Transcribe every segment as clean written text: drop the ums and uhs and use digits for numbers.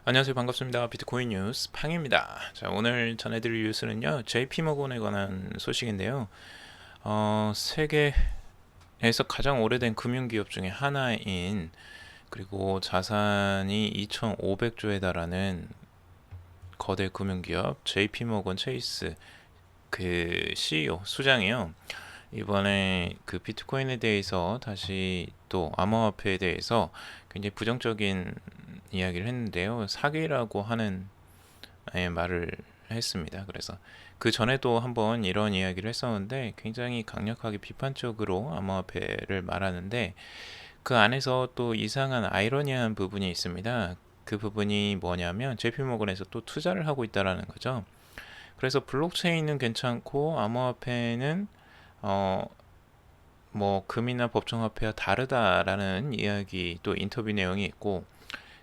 안녕하세요. 반갑습니다. 비트코인 뉴스 팡입니다. 자, 오늘 전해드릴 뉴스는요, JP모건에 관한 소식인데요. 세계에서 가장 오래된 금융기업 중에 하나인, 그리고 자산이 2,500조에 달하는 거대 금융기업 JP모건 체이스 그 CEO 수장이요. 이번에 그 비트코인에 대해서 다시 또 암호화폐에 대해서 굉장히 부정적인 이야기를 했는데요. 사기라고 하는 말을 했습니다. 그래서 그 전에도 한번 이런 이야기를 했었는데 굉장히 강력하게 비판적으로 암호화폐를 말하는데 그 안에서 또 이상한 아이러니한 부분이 있습니다. 그 부분이 뭐냐면 JP모건에서 또 투자를 하고 있다라는 거죠. 그래서 블록체인은 괜찮고 암호화폐는 어, 뭐 금이나 법정화폐와 다르다라는 이야기 또 인터뷰 내용이 있고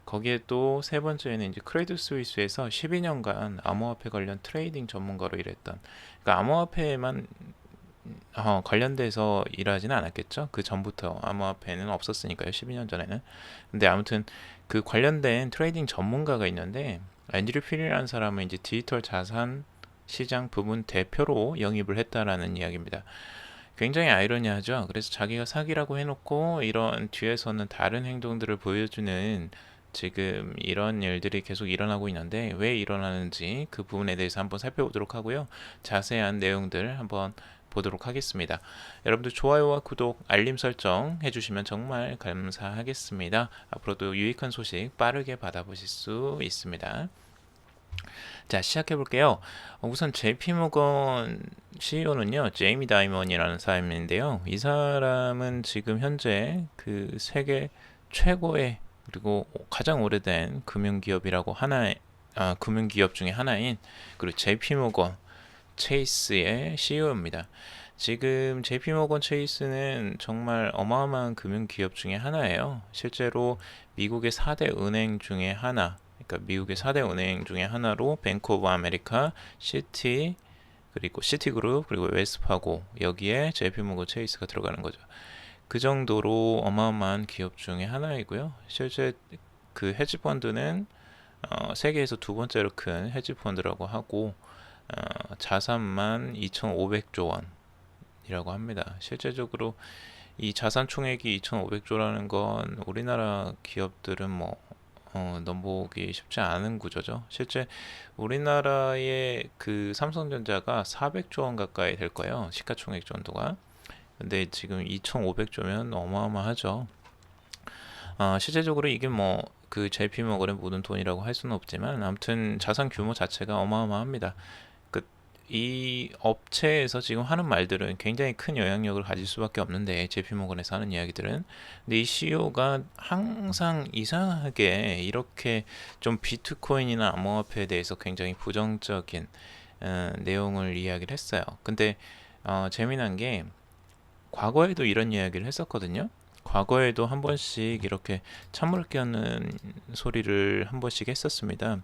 거기에 또 세 번째는 이제 크레딧 스위스에서 12년간 암호화폐 관련 트레이딩 전문가로 일했던, 그러니까 암호화폐만 관련돼서 일하지는 않았겠죠. 그 전부터 암호화폐는 없었으니까요. 12년 전에는. 근데 아무튼 그 관련된 트레이딩 전문가가 있는데 앤드류 필이라는 사람은 이제 디지털 자산 시장 부문 대표로 영입을 했다라는 이야기입니다. 굉장히 아이러니하죠. 그래서 자기가 사기라고 해놓고 이런 뒤에서는 다른 행동들을 보여주는 지금 이런 일들이 계속 일어나고 있는데 왜 일어나는지 그 부분에 대해서 한번 살펴보도록 하고요. 자세한 내용들 한번 보도록 하겠습니다. 여러분들 좋아요와 구독, 알림 설정 해주시면 정말 감사하겠습니다. 앞으로도 유익한 소식 빠르게 받아보실 수 있습니다. 자, 시작해 볼게요. 우선 JP모건 CEO는요, 제이미 다이먼이라는 사람인데요. 이 사람은 지금 현재 그 세계 최고의 그리고 가장 오래된 금융기업 중에 하나인 그리고 JP모건 체이스의 CEO입니다. 지금 JP모건 체이스는 정말 어마어마한 금융기업 중에 하나예요. 실제로 미국의 4대 은행 중에 하나, 그러니까 미국의 4대 은행 중에 하나로 뱅크 오브 아메리카, 그리고 시티그룹, 그리고 웨스파고, 여기에 JP모건 체이스가 들어가는 거죠. 그 정도로 어마어마한 기업 중에 하나이고요. 실제 그 헤지펀드는 세계에서 두 번째로 큰 헤지펀드라고 하고 자산만 2,500조 원이라고 합니다. 실제적으로 이 자산 총액이 2,500조라는 건 우리나라 기업들은 뭐 넘보기 쉽지 않은 구조죠. 실제 우리나라의 그 삼성전자가 400조 원 가까이 될 거예요. 시가총액 정도가. 근데 지금 2,500조면 어마어마하죠. 실제적으로 이게 뭐 그 JP모건의 모든 돈이라고 할 수는 없지만 아무튼 자산 규모 자체가 어마어마합니다. 그 이 업체에서 지금 하는 말들은 굉장히 큰 영향력을 가질 수밖에 없는데 JP모건에서 하는 이야기들은 근데 이 CEO가 항상 이상하게 이렇게 좀 비트코인이나 암호화폐에 대해서 굉장히 부정적인 내용을 이야기를 했어요. 근데 재미난 게 과거에도 이런 이야기를 했었거든요. 과거에도 한 번씩 이렇게 찬물 끼얹는 소리를 한 번씩 했었습니다.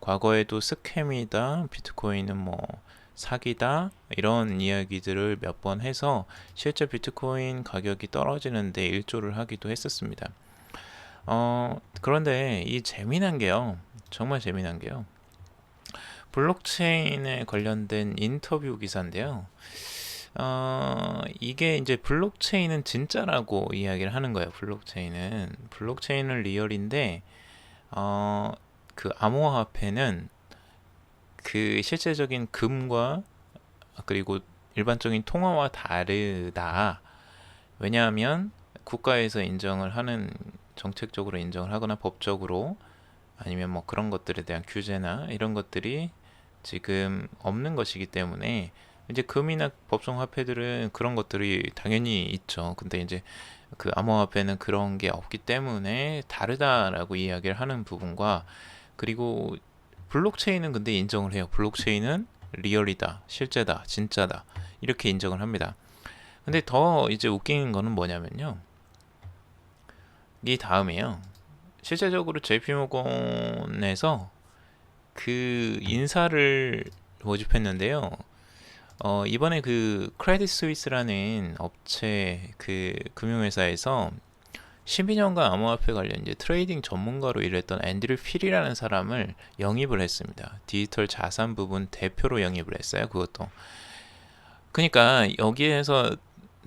과거에도 스캠이다, 비트코인은 뭐 사기다, 이런 이야기들을 몇 번 해서 실제 비트코인 가격이 떨어지는데 일조를 하기도 했었습니다. 그런데 이 재미난 게요. 정말 재미난 게요. 블록체인에 관련된 인터뷰 기사인데요. 이게 이제 블록체인은 진짜라고 이야기를 하는 거예요. 블록체인은 리얼인데, 어, 그 암호화폐는 그 실제적인 금과 그리고 일반적인 통화와 다르다. 왜냐하면 국가에서 인정을 하는 정책적으로 인정을 하거나 법적으로 아니면 뭐 그런 것들에 대한 규제나 이런 것들이 지금 없는 것이기 때문에 이제 금이나 법정 화폐들은 그런 것들이 당연히 있죠. 근데 이제 그 암호화폐는 그런 게 없기 때문에 다르다라고 이야기를 하는 부분과 그리고 블록체인은 근데 인정을 해요. 블록체인은 리얼이다, 실제다, 진짜다 이렇게 인정을 합니다. 근데 더 이제 웃긴 거는 뭐냐면요. 이 다음에요. 실제적으로 JP모건에서 그 인사를 모집했는데요. 이번에 그 크레딧 스위스라는 업체 그 금융회사에서 12년간 암호화폐 관련 이제 트레이딩 전문가로 일했던 앤드류 필이라는 사람을 영입을 했습니다. 디지털 자산 부분 대표로 영입을 했어요. 그것도. 그러니까 여기에서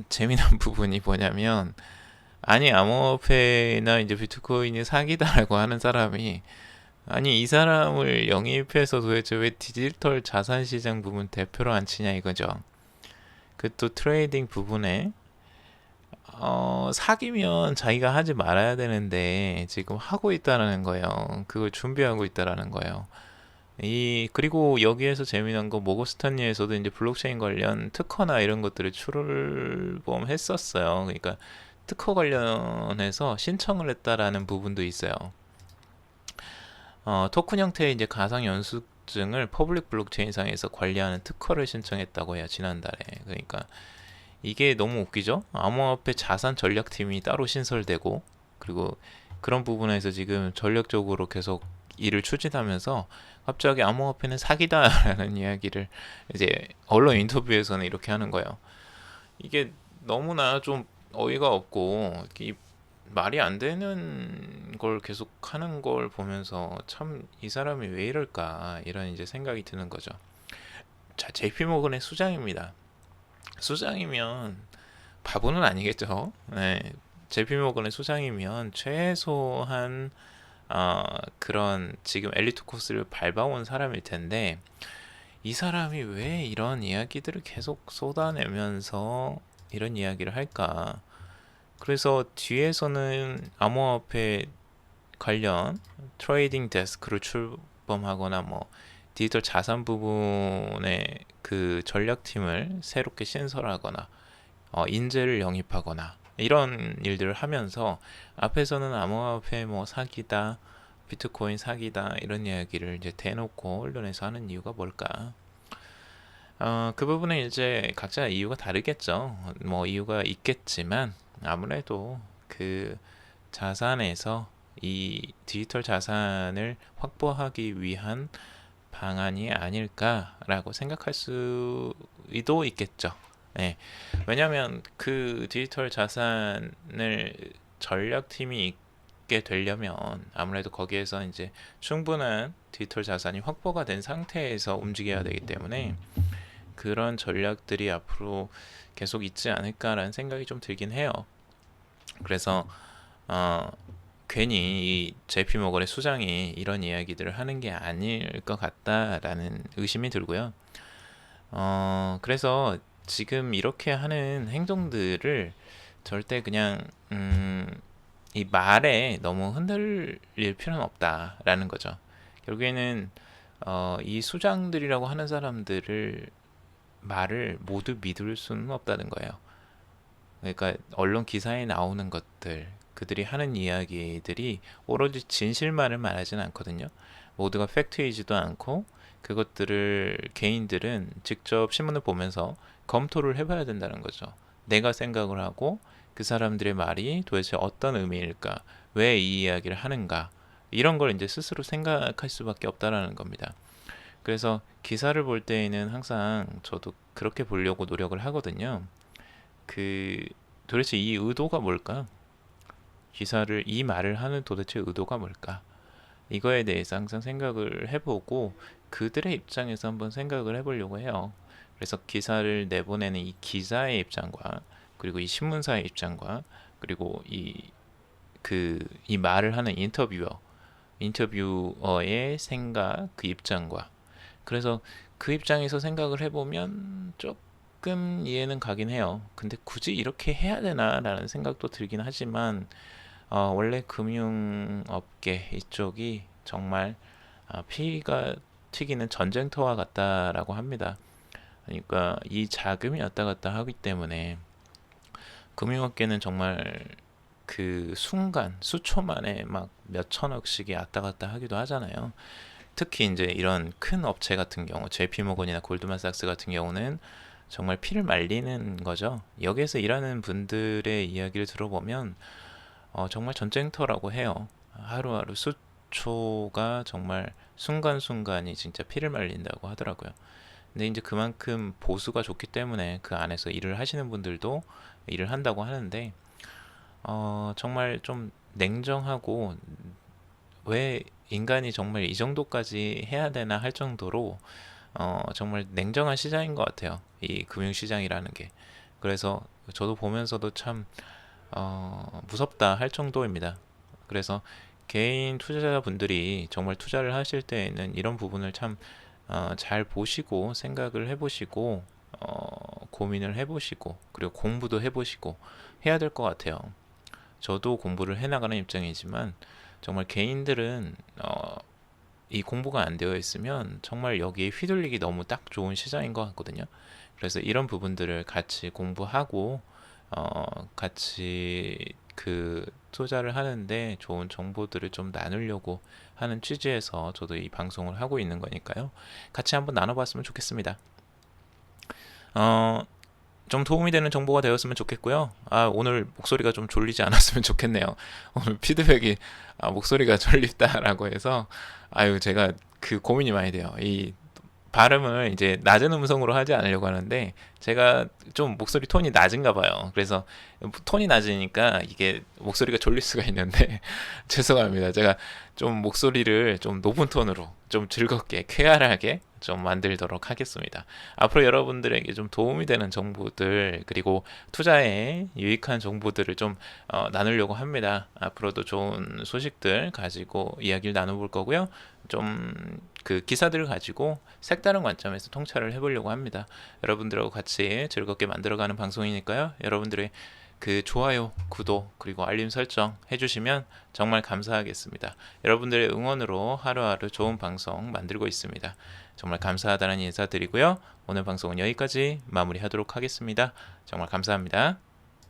재미난 부분이 뭐냐면, 아니 암호화폐나 이제 비트코인이 사기다라고 하는 사람이, 아니 이 사람을 영입해서 도대체 왜 디지털 자산 시장 부분 대표로 안 치냐 이거죠. 그 또 트레이딩 부분에 사기면 자기가 하지 말아야 되는데 지금 하고 있다라는 거예요. 그걸 준비하고 있다라는 거예요. 그리고 여기에서 재미난 거, 모거스탄리에서도 이제 블록체인 관련 특허나 이런 것들을 출범했었어요. 그러니까 특허 관련해서 신청을 했다라는 부분도 있어요. 토큰 형태의 이제 가상 연수증을 퍼블릭 블록체인상에서 관리하는 특허를 신청했다고 해요, 지난달에. 그러니까 이게 너무 웃기죠? 암호화폐 자산 전략팀이 따로 신설되고, 그리고 그런 부분에서 지금 전략적으로 계속 일을 추진하면서 갑자기 암호화폐는 사기다라는 이야기를 이제 언론 인터뷰에서는 이렇게 하는 거예요. 이게 너무나 좀 어이가 없고 말이 안 되는 걸 계속 하는 걸 보면서 참 이 사람이 왜 이럴까 이런 이제 생각이 드는 거죠. 자, JP 모건의 수장입니다. 수장이면 바보는 아니겠죠. 네. JP 모건의 수장이면 최소한 그런 지금 엘리트 코스를 밟아온 사람일 텐데, 이 사람이 왜 이런 이야기들을 계속 쏟아내면서 이런 이야기를 할까? 그래서 뒤에서는 암호화폐 관련 트레이딩 데스크를 출범하거나 뭐 디지털 자산 부분의 그 전략팀을 새롭게 신설하거나 인재를 영입하거나 이런 일들을 하면서 앞에서는 암호화폐 뭐 사기다, 비트코인 사기다 이런 이야기를 이제 대놓고 언론에서 하는 이유가 뭘까? 그 부분은 이제 각자 이유가 다르겠죠. 뭐 이유가 있겠지만 아무래도 그 자산에서 이 디지털 자산을 확보하기 위한 방안이 아닐까라고 생각할 수도 있겠죠. 네. 왜냐하면 그 디지털 자산을 전략팀이 있게 되려면 아무래도 거기에서 이제 충분한 디지털 자산이 확보가 된 상태에서 움직여야 되기 때문에 그런 전략들이 앞으로 계속 있지 않을까라는 생각이 좀 들긴 해요. 그래서 괜히 이 JP 모건의 수장이 이런 이야기들을 하는 게 아닐 것 같다라는 의심이 들고요. 그래서 지금 이렇게 하는 행동들을 절대 그냥 이 말에 너무 흔들릴 필요는 없다라는 거죠. 결국에는 이 수장들이라고 하는 사람들을 말을 모두 믿을 수는 없다는 거예요. 그러니까 언론 기사에 나오는 것들, 그들이 하는 이야기들이 오로지 진실만을 말하지는 않거든요. 모두가 팩트이지도 않고 그것들을 개인들은 직접 신문을 보면서 검토를 해봐야 된다는 거죠. 내가 생각을 하고 그 사람들의 말이 도대체 어떤 의미일까? 왜 이 이야기를 하는가? 이런 걸 이제 스스로 생각할 수밖에 없다라는 겁니다. 그래서 기사를 볼 때에는 항상 저도 그렇게 보려고 노력을 하거든요. 도대체 이 의도가 뭘까? 기사를 이 말을 하는 도대체 의도가 뭘까? 이거에 대해서 항상 생각을 해보고 그들의 입장에서 한번 생각을 해보려고 해요. 그래서 기사를 내보내는 이 기자의 입장과 그리고 이 신문사의 입장과 그리고 이 말을 하는 인터뷰어의 생각, 그 입장과 그래서 그 입장에서 생각을 해보면 조금 이해는 가긴 해요. 근데 굳이 이렇게 해야 되나라는 생각도 들긴 하지만 원래 금융업계 이쪽이 정말 피가 튀기는 전쟁터와 같다라고 합니다. 그러니까 이 자금이 왔다 갔다 하기 때문에 금융업계는 정말 그 순간 수초 만에 막 몇천억씩이 왔다 갔다 하기도 하잖아요. 특히 이제 이런 큰 업체 같은 경우, JP모건이나 골드만삭스 같은 경우는 정말 피를 말리는 거죠. 여기에서 일하는 분들의 이야기를 들어보면 정말 전쟁터라고 해요. 하루하루 수초가 정말 순간순간이 진짜 피를 말린다고 하더라고요. 근데 이제 그만큼 보수가 좋기 때문에 그 안에서 일을 하시는 분들도 일을 한다고 하는데 정말 좀 냉정하고 왜 인간이 정말 이 정도까지 해야 되나 할 정도로 정말 냉정한 시장인 것 같아요. 이 금융시장이라는 게. 그래서 저도 보면서도 참 무섭다 할 정도입니다. 그래서 개인 투자자분들이 정말 투자를 하실 때에는 이런 부분을 참 잘 보시고 생각을 해보시고 고민을 해보시고 그리고 공부도 해보시고 해야 될 것 같아요. 저도 공부를 해나가는 입장이지만 정말 개인들은 이 공부가 안 되어 있으면 정말 여기에 휘둘리기 너무 딱 좋은 시장인 것 같거든요. 그래서 이런 부분들을 같이 공부하고 같이 그 투자를 하는데 좋은 정보들을 좀 나누려고 하는 취지에서 저도 이 방송을 하고 있는 거니까요. 같이 한번 나눠봤으면 좋겠습니다. 어, 좀 도움이 되는 정보가 되었으면 좋겠고요. 오늘 목소리가 좀 졸리지 않았으면 좋겠네요. 오늘 피드백이 목소리가 졸립다라고 해서 제가 그 고민이 많이 돼요. 이 발음을 이제 낮은 음성으로 하지 않으려고 하는데 제가 좀 목소리 톤이 낮은가 봐요. 그래서 톤이 낮으니까 이게 목소리가 졸릴 수가 있는데 죄송합니다. 제가 좀 목소리를 좀 높은 톤으로 좀 즐겁게 쾌활하게 좀 만들도록 하겠습니다. 앞으로 여러분들에게 좀 도움이 되는 정보들 그리고 투자에 유익한 정보들을 좀 나누려고 합니다. 앞으로도 좋은 소식들 가지고 이야기를 나눠볼 거고요. 좀 그 기사들을 가지고 색다른 관점에서 통찰을 해보려고 합니다. 여러분들하고 같이 즐겁게 만들어가는 방송이니까요. 여러분들의 그 좋아요, 구독, 그리고 알림 설정 해주시면 정말 감사하겠습니다. 여러분들의 응원으로 하루하루 좋은 방송 만들고 있습니다. 정말 감사하다는 인사 드리고요. 오늘 방송은 여기까지 마무리하도록 하겠습니다. 정말 감사합니다.